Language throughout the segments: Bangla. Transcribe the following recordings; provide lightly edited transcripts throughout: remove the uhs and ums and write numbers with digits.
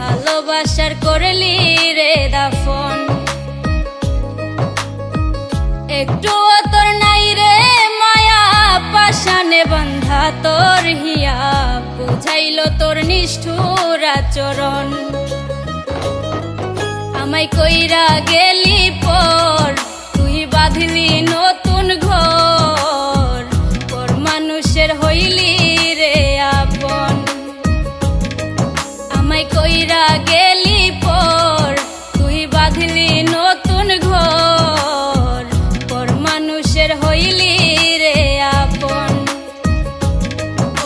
ভালোবাসার করলি রে দাফন। একটুও তোর নাই রে মায়া, পাশানে বান্ধা তোর হিয়া, বুঝাইলো তোর নিষ্ঠুর আচরণ। আমায় কইরা গেলি পর, তুই বাঁধলি নতুন ঘর, পর মানুষের হইলি রে আপন। আমায় কইরা গেলি পর, তুই বাঁধলি নতুন ঘর, পর মানুষের হইলি রে আপন।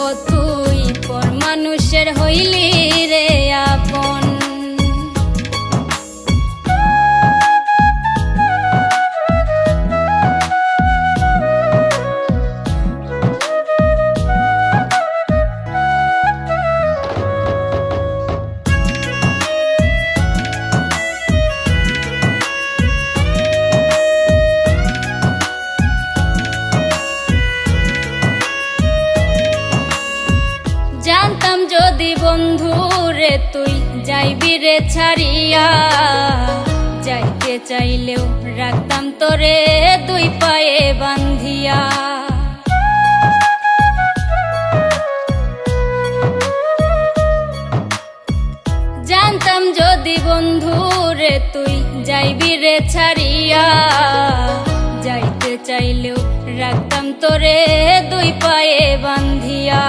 ও তুই পর মানুষের হইলি রে আপন। জানতাম যদি বন্ধু রে তুই যাইবি রে ছাড়িয়া, যাইতে চাইলেও রাখতাম তোরে দুই পায়ে বান্ধিয়া। জানতাম যদি বন্ধু রে তুই যাইবি রে ছাড়িয়া, যাইতে চাইলেও রাখতাম তোরে দুই পায়ে বান্ধিয়া।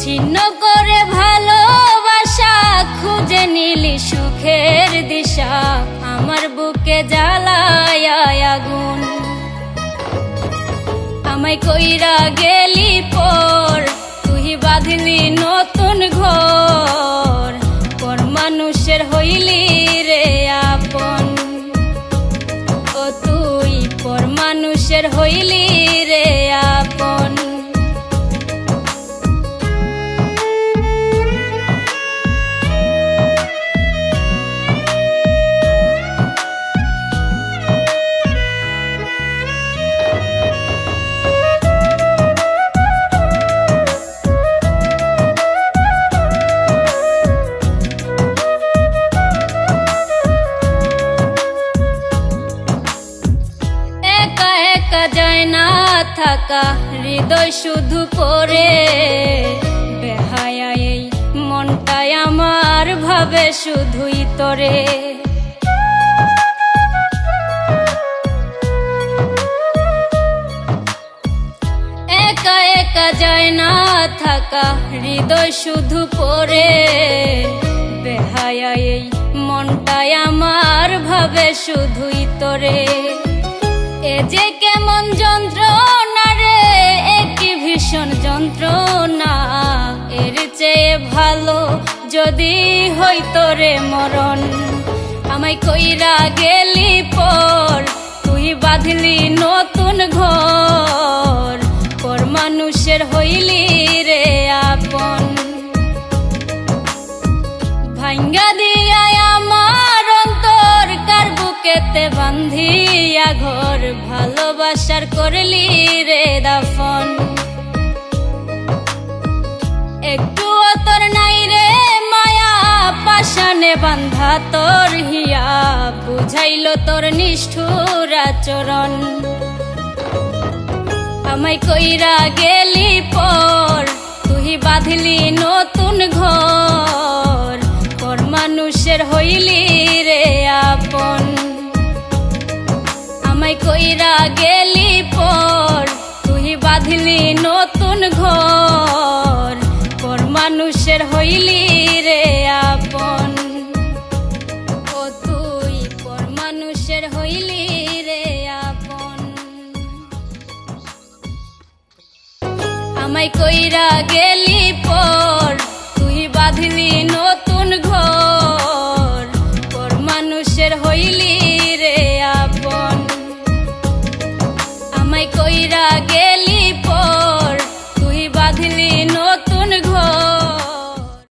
ছিন্ন করে ভালোবাসা, খুঁজে নিলি সুখের দিশা, আমার বুকে জ্বালায় আগুন। আমায় কইরা গেলি পর, তুই বাঁধলি নতুন ঘর, পর মানুষের হইলি রে আপন। ও তুই পর মানুষের হইলি রে আপন। যায় না থাকা হৃদয় শুধু পড়ে, বেহায়া এই মনটাই আমার ভাবে শুধুই তোরে। একা একা যায় না থাকা হৃদয় শুধু পড়ে, বেহায়া এই মনটাই আমার ভাবে শুধুই তোরে। এ যে কেমন যন্ত্রণা রে, একই ভীষণ যন্ত্রণা, এর চেয়ে ভালো যদি হইতো রে মরণ। আমায় কইরা গেলি পর, তুই বাঁধলি নতুন ঘর, পর মানুষের হইলি রে আপন। ভাঙ্গা দিয়া আমার অন্তর, কার বুকেতে বান্ধিয়া ঘর, ভালোবাসার করলি রে দাফন। একটুও তোর নাই রে মায়া, পাশানে বান্ধা তোর হিয়া, বুঝাইলো তোর নিষ্ঠুর আচরণ। আমায় কইরা গেলি পর, তুই বাঁধলি নতুন ঘর, পর মানুষের হইলি রে আপন। আমায় কইরা গেলি পর, তুই বাঁধলি নতুন ঘর, পর মানুষের হইলি রে আপন। ও তুই পর মানুষের হইলি রে আপন। আমায় কইরা গেলি পর, তুই বাঁধলি নতুন ঘর, পর মানুষের হইলি রে আপন। আমায় কইরা গেলি